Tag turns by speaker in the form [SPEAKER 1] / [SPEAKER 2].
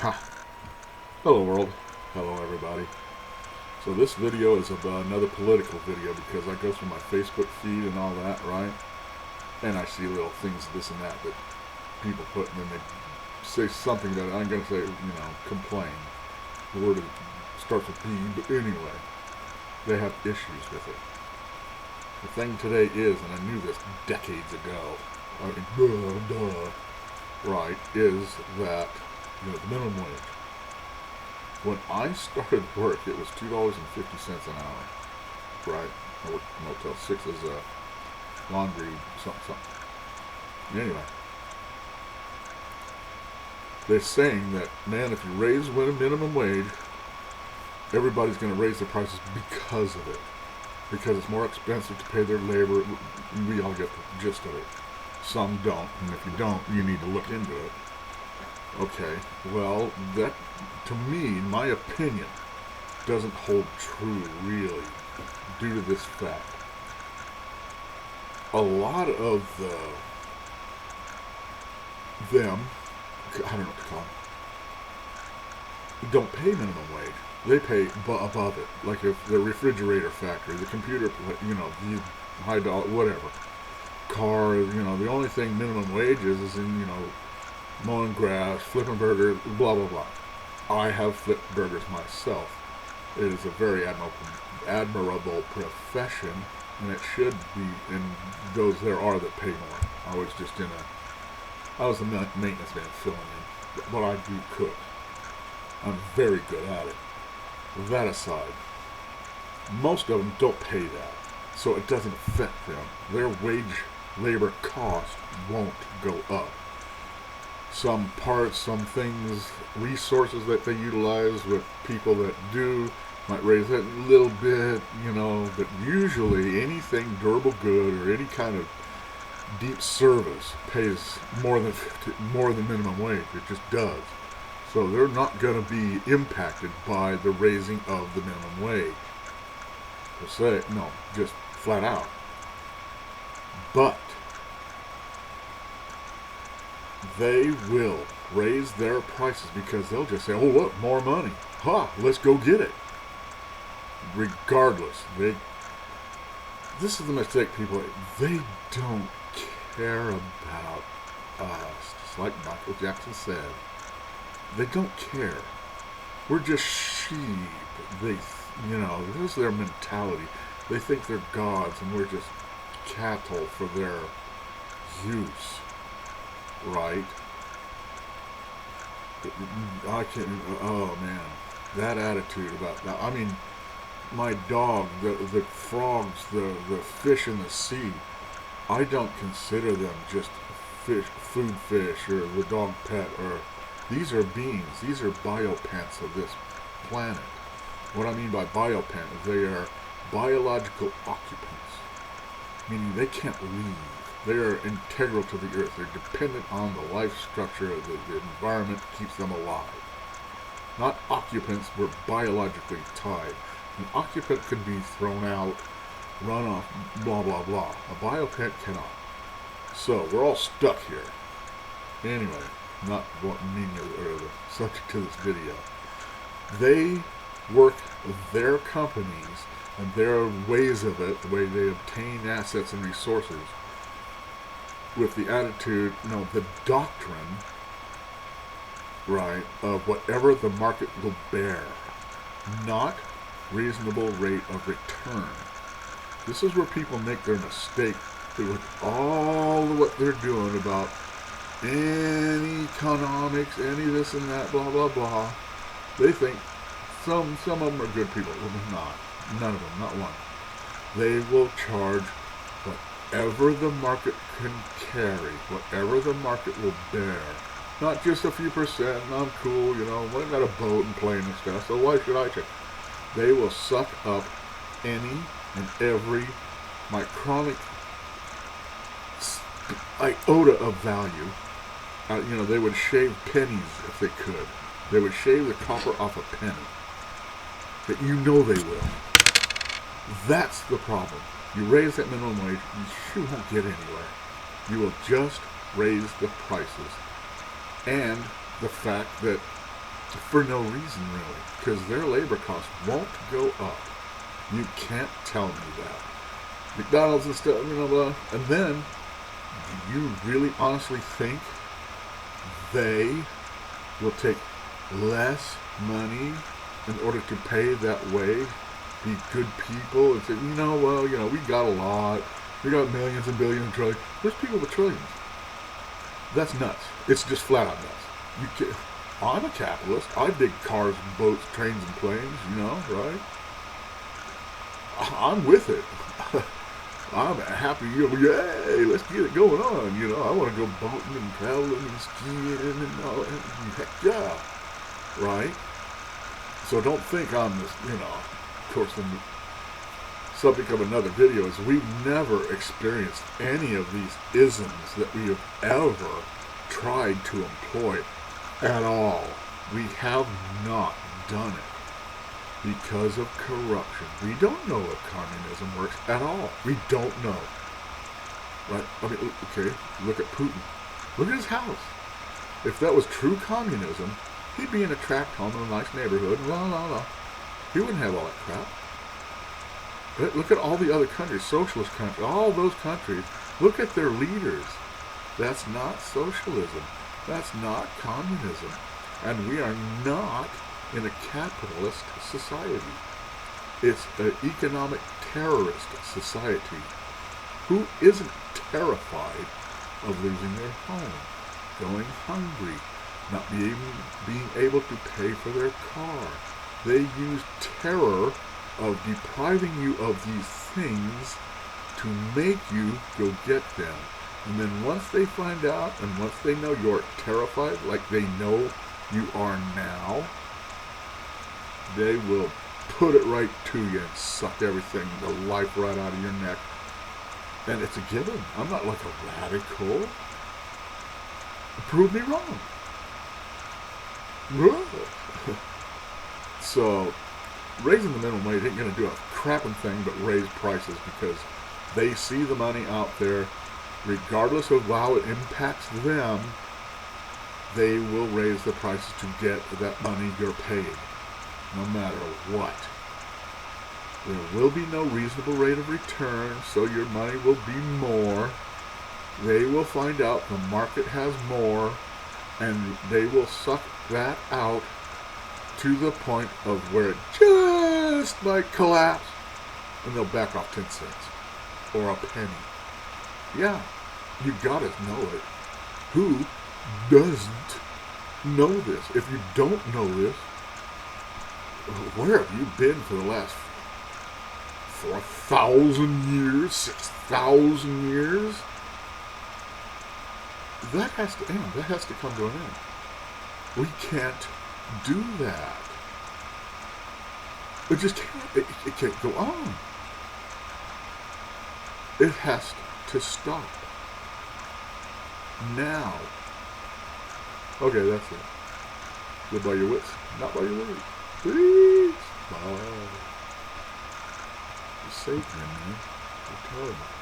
[SPEAKER 1] Ha! Hello world. Hello everybody. So this video is about another political video because I go through my Facebook feed and all that, right? And I see little things, this and that people put, and then they say something that I'm going to say, complain. The word starts with P, but anyway, they have issues with it. The thing today is, and I knew this decades ago, right, is that, the minimum wage. When I started work, it was $2.50 an hour, right? I worked Motel 6 as a laundry, something. Anyway, they're saying that, man, if you raise minimum wage, everybody's going to raise their prices because of it. Because it's more expensive to pay their labor. We all get the gist of it. Some don't, and if you don't, you need to look into it. Okay, well, that, to me, in my opinion, doesn't hold true, really, due to this fact. A lot of them, I don't know what to call them, don't pay minimum wage. They pay above it. Like if the refrigerator factory, the computer, the high dollar, whatever. Car, the only thing minimum wage is in, mowing grass, flipping burgers, blah, blah, blah. I have flipped burgers myself. It is a very admirable profession, and it should be, and those there are that pay more. I was the maintenance man filling in, but I do cook. I'm very good at it. That aside, most of them don't pay that, so it doesn't affect them. Their labor cost won't go up. Some parts, some things, resources that they utilize with people that do might raise it a little bit, but usually anything durable good or any kind of deep service pays more than minimum wage. It just does. So they're not going to be impacted by the raising of the minimum wage. Just flat out. But they will raise their prices because they'll just say, oh look, more money. Let's go get it. Regardless, this is the mistake people make. They don't care about us. Just like Michael Jackson said. They don't care. We're just sheep. This is their mentality. They think they're gods and we're just cattle for their use. Right? Oh man, that attitude about that. I mean, my dog, the frogs, the fish in the sea, I don't consider them just food fish, or the dog pet, or these are beings, these are biopants of this planet. What I mean by biopant is they are biological occupants, meaning they can't leave. They are integral to the earth. They're dependent on the life structure of the environment keeps them alive. Not occupants, we're biologically tied. An occupant could be thrown out, run off, blah, blah, blah. A biopant cannot. So, we're all stuck here. Anyway, not what meaning or the subject to this video. They work their companies and their ways of it, the way they obtain assets and resources, with the attitude, the doctrine, right, of whatever the market will bear, not reasonable rate of return. This is where people make their mistake with all of what they're doing about any economics, any this and that, blah, blah, blah. They think some of them are good people. Well, they're not. None of them, not one. They will charge whatever the market can carry, whatever the market will bear. Not just a few percent, and I'm cool, I've got a boat and plane and stuff, so why should I check? They will suck up any and every micronic iota of value. They would shave pennies if they could. They would shave the copper off a penny. But they will. That's the problem. You raise that minimum wage, you won't get anywhere. You will just raise the prices. And the fact that for no reason, really, because their labor costs won't go up. You can't tell me that. McDonald's and stuff, blah. And then, do you really honestly think they will take less money in order to pay that wage, be good people, and say, we got a lot, we got millions and billions and trillions. There's people with trillions. That's nuts. It's just flat out nuts. I'm a capitalist. I dig cars, boats, trains, and planes, right? I'm with it. I'm happy, yay, let's get it going on, I want to go boating and traveling and skiing and all that, heck yeah, right? So don't think I'm this, of course, the subject of another video is we've never experienced any of these isms that we have ever tried to employ at all. We have not done it. Because of corruption. We don't know if communism works at all. We don't know. Right? Okay, look at Putin. Look at his house. If that was true communism, he'd be in a tract home in a nice neighborhood, He wouldn't have all that crap. But look at all the other countries, socialist countries, all those countries. Look at their leaders. That's not socialism. That's not communism. And we are not in a capitalist society. It's an economic terrorist society. Who isn't terrified of losing their home, going hungry, not being able to pay for their car? They use terror of depriving you of these things to make you go get them. And then once they find out and once they know you're terrified, like they know you are now, they will put it right to you and suck everything, the life right out of your neck. And it's a given. I'm not like a radical. Prove me wrong. So, raising the minimum wage ain't going to do a crapping thing but raise prices, because they see the money out there. Regardless of how it impacts them, they will raise the prices to get that money you're paid, no matter what. There will be no reasonable rate of return, so your money will be more. They will find out the market has more, and they will suck that out to the point of where it just might collapse, and they'll back off 10 cents or a penny. Yeah, you gotta know it. Who doesn't know this? If you don't know this, where have you been for the last 4,000 years, 6,000 years? That has to end. That has to come to an end. We can't do that. It just can't. It can't go on. It has to stop. Now. Okay, that's it. Live by your wits, not by your words. Please. Bye. You're safe, man. You're terrible.